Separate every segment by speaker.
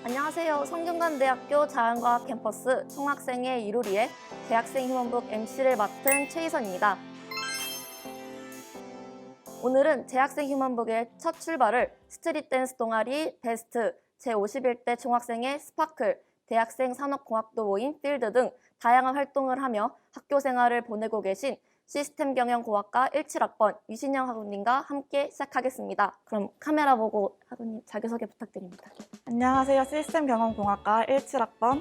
Speaker 1: 안녕하세요. 성균관대학교 자연과학 캠퍼스 총학생회 이루리의 대학생 휴먼북 MC를 맡은 최희선입니다. 오늘은 대학생 휴먼북의 첫 출발을 스트릿 댄스 동아리 베스트, 제51대 총학생회 스파클, 대학생 산업공학도 모임 필드 등 다양한 활동을 하며 학교 생활을 보내고 계신 시스템경영공학과 17학번 유신영 학우님과 함께 시작하겠습니다. 그럼 카메라 보고 학우님 자기소개 부탁드립니다.
Speaker 2: 안녕하세요. 시스템경영공학과 17학번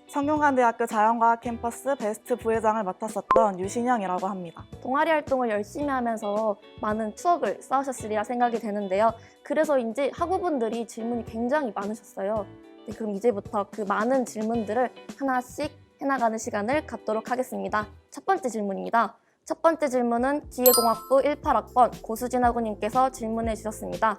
Speaker 2: 성균관대학교 자연과학 캠퍼스 베스트 부회장을 맡았었던 유신영이라고 합니다.
Speaker 1: 동아리 활동을 열심히 하면서 많은 추억을 쌓으셨으리라 생각이 되는데요. 그래서인지 학우분들이 질문이 굉장히 많으셨어요. 네, 그럼 이제부터 그 많은 질문들을 하나씩 해나가는 시간을 갖도록 하겠습니다. 첫 번째 질문입니다. 첫 번째 질문은 기계공학부 18학번 고수진 학우님께서 질문해 주셨습니다.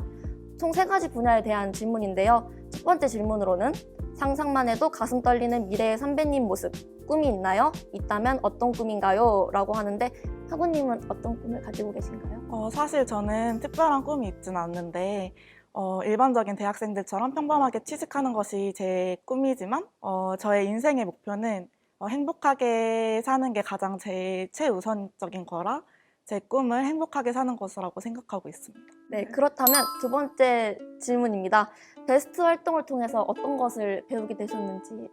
Speaker 1: 총 3가지 분야에 대한 질문인데요. 첫 번째 질문으로는 상상만 해도 가슴 떨리는 미래의 선배님 모습, 꿈이 있나요? 있다면 어떤 꿈인가요? 라고 하는데 학우님은 어떤 꿈을 가지고 계신가요?
Speaker 2: 사실 저는 특별한 꿈이 있진 않는데 일반적인 대학생들처럼 평범하게 취직하는 것이 제 꿈이지만 저의 인생의 목표는 행복하게 사는 게 가장 제 최우선적인 거라 제 꿈을 행복하게 사는 것이라고 생각하고 있습니다.
Speaker 1: 네, 그렇다면 두 번째 질문입니다. 베스트 활동을 통해서 어떤 것을 배우게 되셨는지.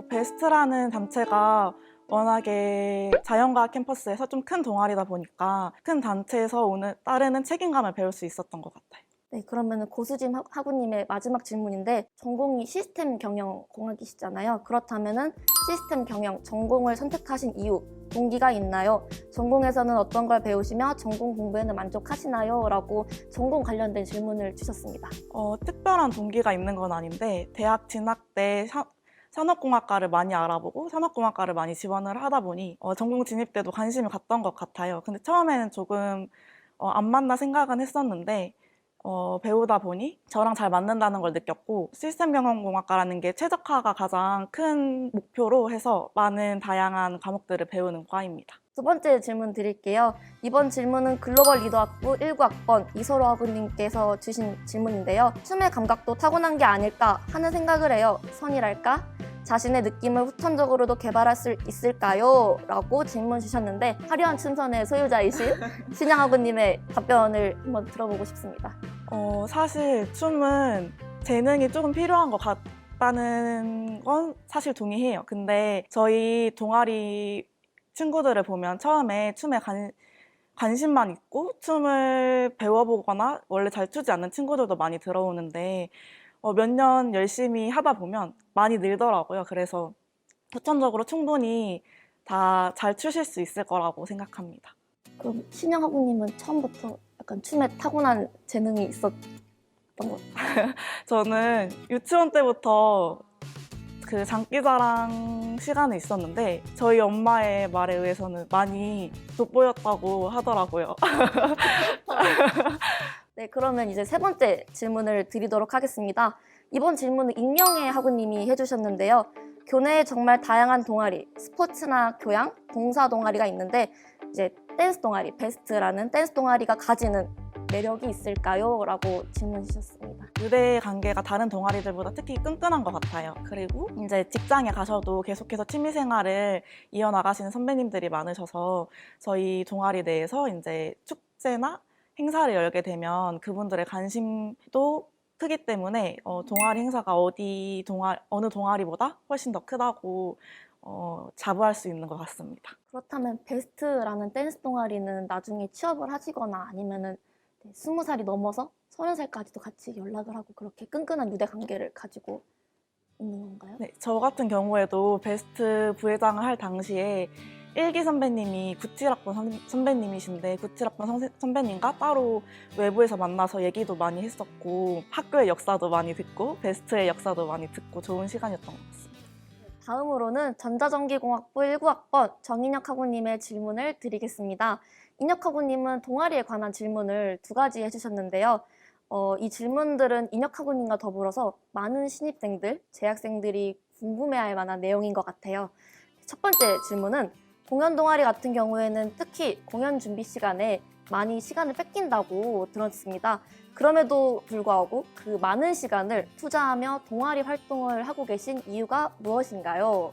Speaker 2: 베스트라는 단체가 워낙에 자연과학 캠퍼스에서 좀 큰 동아리다 보니까 큰 단체에서 따르는 책임감을 배울 수 있었던 것 같아요.
Speaker 1: 네, 그러면 고수진 학우님의 마지막 질문인데 전공이 시스템 경영 공학이시잖아요. 그렇다면 시스템 경영 전공을 선택하신 이유, 동기가 있나요? 전공에서는 어떤 걸 배우시며 전공 공부에는 만족하시나요? 라고 전공 관련된 질문을 주셨습니다.
Speaker 2: 특별한 동기가 있는 건 아닌데 대학 진학 때 산업공학과를 많이 알아보고 산업공학과를 많이 지원을 하다 보니 전공 진입 때도 관심이 갔던 것 같아요. 근데 처음에는 조금 안 맞나 생각은 했었는데 배우다 보니 저랑 잘 맞는다는 걸 느꼈고 시스템경영공학과라는 게 최적화가 가장 큰 목표로 해서 많은 다양한 과목들을 배우는 과입니다.
Speaker 1: 두 번째 질문 드릴게요. 이번 질문은 글로벌 리더학부 19학번 이소로 학우님께서 주신 질문인데요. 춤의 감각도 타고난 게 아닐까 하는 생각을 해요. 선이랄까? 자신의 느낌을 후천적으로도 개발할 수 있을까요? 라고 질문 주셨는데 화려한 춤선의 소유자이신 신영 학우님의 답변을 한번 들어보고 싶습니다.
Speaker 2: 사실 춤은 재능이 조금 필요한 것 같다는 건 사실 동의해요. 근데 저희 동아리 친구들을 보면 처음에 춤에 관심만 있고 춤을 배워보거나 원래 잘 추지 않는 친구들도 많이 들어오는데 몇 년 열심히 하다 보면 많이 늘더라고요. 그래서 후천적으로 충분히 다 잘 추실 수 있을 거라고 생각합니다.
Speaker 1: 그럼 신영 학우님은 처음부터 약간 춤에 타고난 재능이 있었던 것 같아요?
Speaker 2: 저는 유치원 때부터 그 장기자랑 시간이 있었는데 저희 엄마의 말에 의해서는 많이 돋보였다고 하더라고요.
Speaker 1: 네, 그러면 이제 세 번째 질문을 드리도록 하겠습니다. 이번 질문은 익명의 학우님이 해주셨는데요. 교내에 정말 다양한 동아리, 스포츠나 교양, 봉사 동아리가 있는데 이제 댄스 동아리, 베스트라는 댄스 동아리가 가지는 매력이 있을까요? 라고 질문 주셨습니다.
Speaker 2: 유대 관계가 다른 동아리들보다 특히 끈끈한 것 같아요. 그리고 이제 직장에 가셔도 계속해서 취미생활을 이어나가시는 선배님들이 많으셔서 저희 동아리 내에서 이제 축제나 행사를 열게 되면 그분들의 관심도 크기 때문에 동아리 행사가 어느 동아리보다 훨씬 더 크다고 자부할 수 있는 것 같습니다.
Speaker 1: 그렇다면 베스트라는 댄스 동아리는 나중에 취업을 하시거나 아니면은 20살이 넘어서 30살까지도 같이 연락을 하고 그렇게 끈끈한 유대 관계를 가지고 있는 건가요?
Speaker 2: 네, 저 같은 경우에도 베스트 부회장을 할 당시에 1기 선배님이 97학번 선배님이신데 97학번 선배님과 따로 외부에서 만나서 얘기도 많이 했었고 학교의 역사도 많이 듣고 베스트의 역사도 많이 듣고 좋은 시간이었던 것 같습니다.
Speaker 1: 다음으로는 전자전기공학부 19학번 정인혁 학우님의 질문을 드리겠습니다. 인혁 학우님은 동아리에 관한 질문을 2가지 해주셨는데요. 이 질문들은 인혁 학우님과 더불어서 많은 신입생들, 재학생들이 궁금해할 만한 내용인 것 같아요. 첫 번째 질문은 공연 동아리 같은 경우에는 특히 공연 준비 시간에 많이 시간을 뺏긴다고 들었습니다. 그럼에도 불구하고 그 많은 시간을 투자하며 동아리 활동을 하고 계신 이유가 무엇인가요?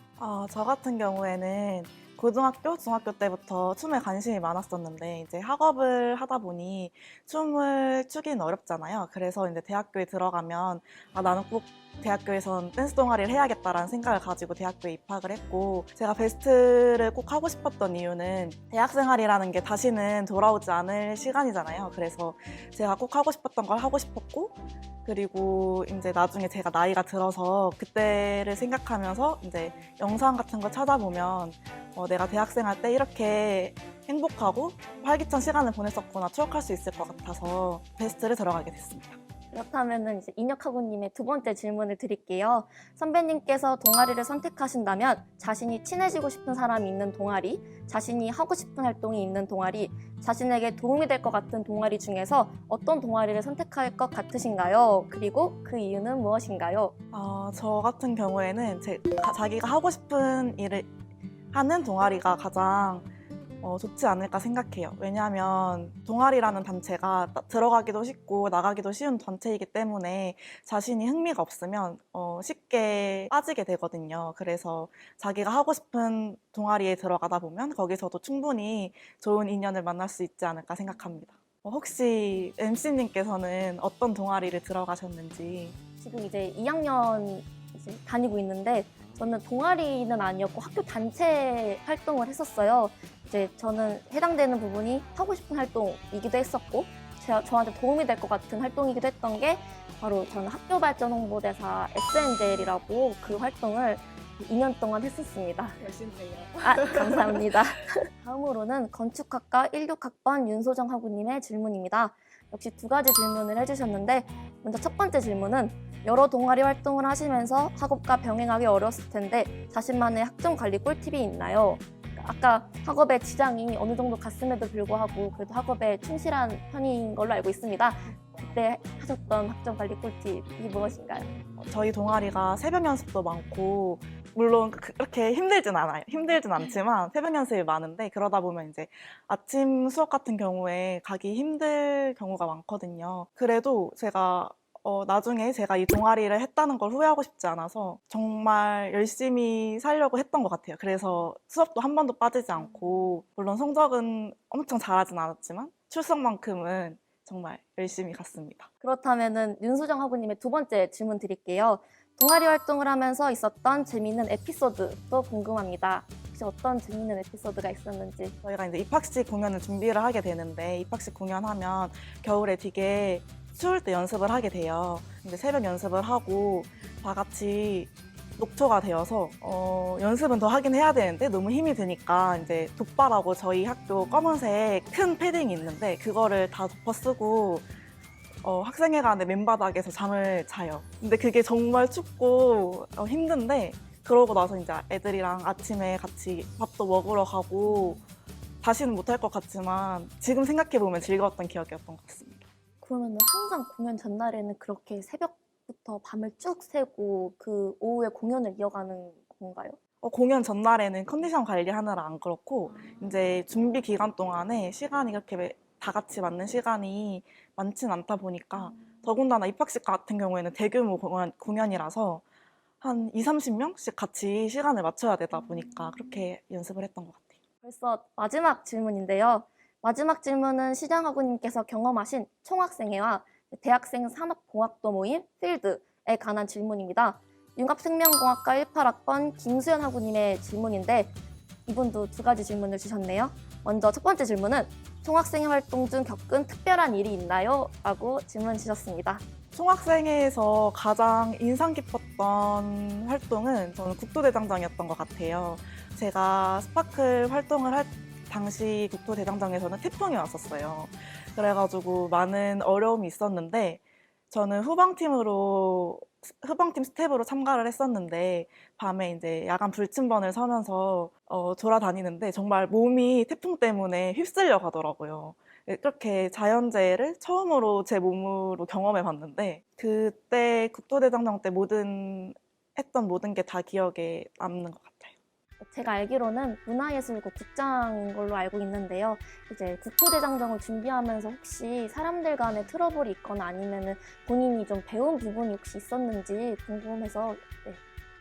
Speaker 2: 저 같은 경우에는 고등학교, 중학교 때부터 춤에 관심이 많았었는데 이제 학업을 하다 보니 춤을 추기는 어렵잖아요. 그래서 이제 대학교에 들어가면 나는 꼭 대학교에선 댄스 동아리를 해야겠다라는 생각을 가지고 대학교에 입학을 했고 제가 베스트를 꼭 하고 싶었던 이유는 대학생활이라는 게 다시는 돌아오지 않을 시간이잖아요. 그래서 제가 꼭 하고 싶었던 걸 하고 싶었고 그리고 이제 나중에 제가 나이가 들어서 그때를 생각하면서 이제 영상 같은 거 찾아보면 내가 대학생활 때 이렇게 행복하고 활기찬 시간을 보냈었구나 추억할 수 있을 것 같아서 베스트를 들어가게 됐습니다.
Speaker 1: 그렇다면 이제 인혁학우님의 두 번째 질문을 드릴게요. 선배님께서 동아리를 선택하신다면 자신이 친해지고 싶은 사람이 있는 동아리, 자신이 하고 싶은 활동이 있는 동아리, 자신에게 도움이 될 것 같은 동아리 중에서 어떤 동아리를 선택할 것 같으신가요? 그리고 그 이유는 무엇인가요?
Speaker 2: 저 같은 경우에는 자기가 하고 싶은 일을 하는 동아리가 가장 좋지 않을까 생각해요. 왜냐하면 동아리라는 단체가 들어가기도 쉽고 나가기도 쉬운 단체이기 때문에 자신이 흥미가 없으면 쉽게 빠지게 되거든요. 그래서 자기가 하고 싶은 동아리에 들어가다 보면 거기서도 충분히 좋은 인연을 만날 수 있지 않을까 생각합니다. 혹시 MC님께서는 어떤 동아리를 들어가셨는지?
Speaker 1: 지금 이제 2학년 이제 다니고 있는데 저는 동아리는 아니었고 학교 단체 활동을 했었어요. 이제 저는 해당되는 부분이 하고 싶은 활동이기도 했었고 저한테 도움이 될 것 같은 활동이기도 했던 게 바로 저는 학교 발전 홍보대사 SNJL이라고 그 활동을 2년 동안 했었습니다.
Speaker 2: 열심히 해요.
Speaker 1: 감사합니다. 다음으로는 건축학과 16학번 윤소정 학우님의 질문입니다. 역시 두 가지 질문을 해주셨는데 먼저 첫 번째 질문은 여러 동아리 활동을 하시면서 학업과 병행하기 어려웠을 텐데 자신만의 학점 관리 꿀팁이 있나요? 아까 학업에 지장이 어느 정도 갔음에도 불구하고 그래도 학업에 충실한 편인 걸로 알고 있습니다. 그때 하셨던 학점 관리 꿀팁이 무엇인가요?
Speaker 2: 저희 동아리가 새벽 연습도 많고 물론 그렇게 힘들진 않아요. 힘들진 않지만 새벽 연습이 많은데 그러다 보면 이제 아침 수업 같은 경우에 가기 힘들 경우가 많거든요. 그래도 제가 나중에 제가 이 동아리를 했다는 걸 후회하고 싶지 않아서 정말 열심히 살려고 했던 것 같아요. 그래서 수업도 한 번도 빠지지 않고 물론 성적은 엄청 잘하진 않았지만 출석만큼은 정말 열심히 갔습니다.
Speaker 1: 그렇다면은 윤수정 학우님의 두 번째 질문 드릴게요. 동아리 활동을 하면서 있었던 재미있는 에피소드도 궁금합니다. 혹시 어떤 재미있는 에피소드가 있었는지.
Speaker 2: 저희가 이제 입학식 공연을 준비를 하게 되는데 입학식 공연하면 겨울에 되게 추울 때 연습을 하게 돼요. 근데 새벽 연습을 하고 다 같이 녹초가 되어서 연습은 더 하긴 해야 되는데 너무 힘이 드니까 이제 돗바라고 저희 학교 검은색 큰 패딩이 있는데 그거를 다 덮어 쓰고 학생회관의 맨바닥에서 잠을 자요. 근데 그게 정말 춥고 힘든데 그러고 나서 이제 애들이랑 아침에 같이 밥도 먹으러 가고 다시는 못할 것 같지만 지금 생각해보면 즐거웠던 기억이었던 것 같습니다.
Speaker 1: 그러면 항상 공연 전날에는 그렇게 새벽부터 밤을 쭉 새고 그 오후에 공연을 이어가는 건가요?
Speaker 2: 공연 전날에는 컨디션 관리하느라 안 그렇고 이제 준비 기간 동안에 시간이 그렇게 다 같이 맞는 시간이 많진 않다 보니까 더군다나 입학식 같은 경우에는 대규모 공연이라서 한 2, 30명씩 같이 시간을 맞춰야 되다 보니까 그렇게 연습을 했던 것 같아요.
Speaker 1: 벌써 마지막 질문인데요. 마지막 질문은 시장학우님께서 경험하신 총학생회와 대학생 산업공학도 모임 필드에 관한 질문입니다. 융합생명공학과 18학번 김수연 학우님의 질문인데 이분도 두 가지 질문을 주셨네요. 먼저 첫 번째 질문은 총학생회 활동 중 겪은 특별한 일이 있나요? 라고 질문 주셨습니다.
Speaker 2: 총학생회에서 가장 인상 깊었던 활동은 저는 국토대장정이었던 것 같아요. 제가 스파클 활동을 할 당시 국토대장정에서는 태풍이 왔었어요. 그래가지고 많은 어려움이 있었는데 저는 후방팀 스텝으로 참가를 했었는데 밤에 이제 야간 불침번을 서면서 돌아다니는데 정말 몸이 태풍 때문에 휩쓸려 가더라고요. 그렇게 자연재해를 처음으로 제 몸으로 경험해 봤는데 그때 국토대장정 때 했던 모든 게 다 기억에 남는 것 같아요.
Speaker 1: 제가 알기로는 문화예술국 국장인 걸로 알고 있는데요. 이제 국토대장정을 준비하면서 혹시 사람들 간에 트러블이 있거나 아니면은 본인이 좀 배운 부분이 혹시 있었는지 궁금해서 네,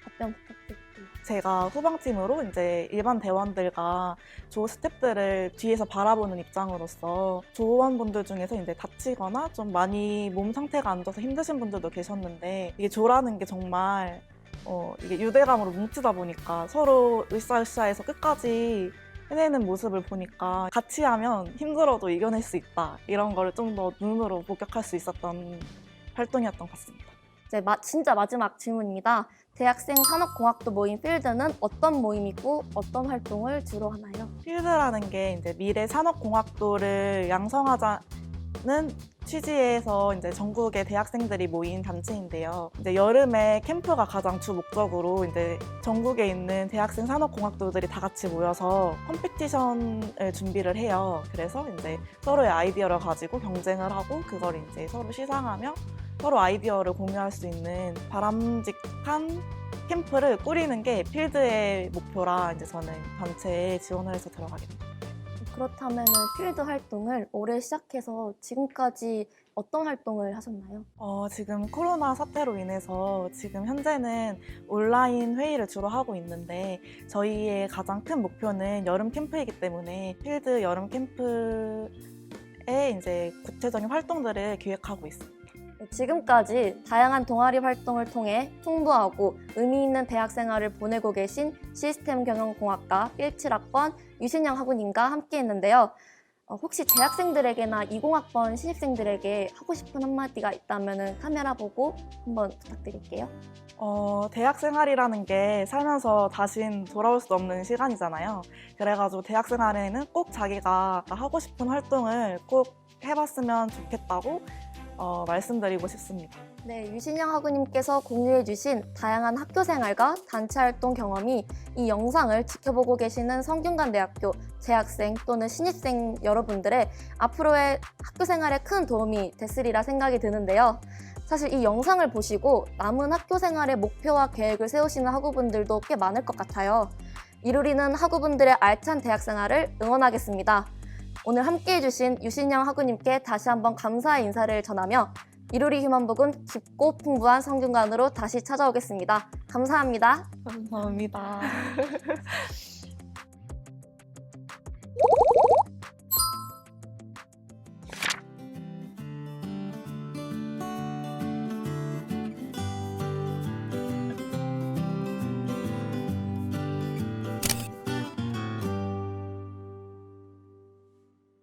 Speaker 1: 답변 부탁드릴게요.
Speaker 2: 제가 후방팀으로 이제 일반 대원들과 조 스태프들을 뒤에서 바라보는 입장으로서 조원분들 중에서 이제 다치거나 좀 많이 몸 상태가 안 좋아서 힘드신 분들도 계셨는데 이게 조라는 게 정말 이게 유대감으로 뭉치다 보니까 서로 으쌰으쌰해서 끝까지 해내는 모습을 보니까 같이 하면 힘들어도 이겨낼 수 있다. 이런 거를 좀 더 눈으로 목격할 수 있었던 활동이었던 것 같습니다.
Speaker 1: 이제 진짜 마지막 질문입니다. 대학생 산업공학도 모임 필드는 어떤 모임이고 어떤 활동을 주로 하나요?
Speaker 2: 필드라는 게 이제 미래 산업공학도를 양성하자는 취지에서 이제 전국의 대학생들이 모인 단체인데요. 이제 여름에 캠프가 가장 주 목적으로 이제 전국에 있는 대학생 산업공학도들이 다 같이 모여서 컴피티션을 준비를 해요. 그래서 이제 서로의 아이디어를 가지고 경쟁을 하고 그걸 이제 서로 시상하며 서로 아이디어를 공유할 수 있는 바람직한 캠프를 꾸리는 게 필드의 목표라 이제 저는 단체에 지원을 해서 들어가게 됩니다.
Speaker 1: 그렇다면 필드 활동을 올해 시작해서 지금까지 어떤 활동을 하셨나요?
Speaker 2: 지금 코로나 사태로 인해서 지금 현재는 온라인 회의를 주로 하고 있는데 저희의 가장 큰 목표는 여름 캠프이기 때문에 필드 여름 캠프에 이제 구체적인 활동들을 기획하고 있습니다.
Speaker 1: 지금까지 다양한 동아리 활동을 통해 풍부하고 의미 있는 대학 생활을 보내고 계신 시스템 경영공학과 17학번 유신영 학우님과 함께 했는데요. 혹시 재학생들에게나 20학번 신입생들에게 하고 싶은 한마디가 있다면 카메라 보고 한번 부탁드릴게요.
Speaker 2: 대학 생활이라는 게 살면서 다신 돌아올 수 없는 시간이잖아요. 그래가지고 대학 생활에는 꼭 자기가 하고 싶은 활동을 꼭 해봤으면 좋겠다고 말씀드리고 싶습니다.
Speaker 1: 네, 유신영 학우님께서 공유해주신 다양한 학교 생활과 단체 활동 경험이 이 영상을 지켜보고 계시는 성균관대학교 재학생 또는 신입생 여러분들의 앞으로의 학교 생활에 큰 도움이 됐으리라 생각이 드는데요. 사실 이 영상을 보시고 남은 학교 생활의 목표와 계획을 세우시는 학우분들도 꽤 많을 것 같아요. 이루리는 학우분들의 알찬 대학 생활을 응원하겠습니다. 오늘 함께해주신 유신영 학우님께 다시 한번 감사의 인사를 전하며 이루리 휴먼북은 깊고 풍부한 성균관으로 다시 찾아오겠습니다. 감사합니다.
Speaker 2: 감사합니다.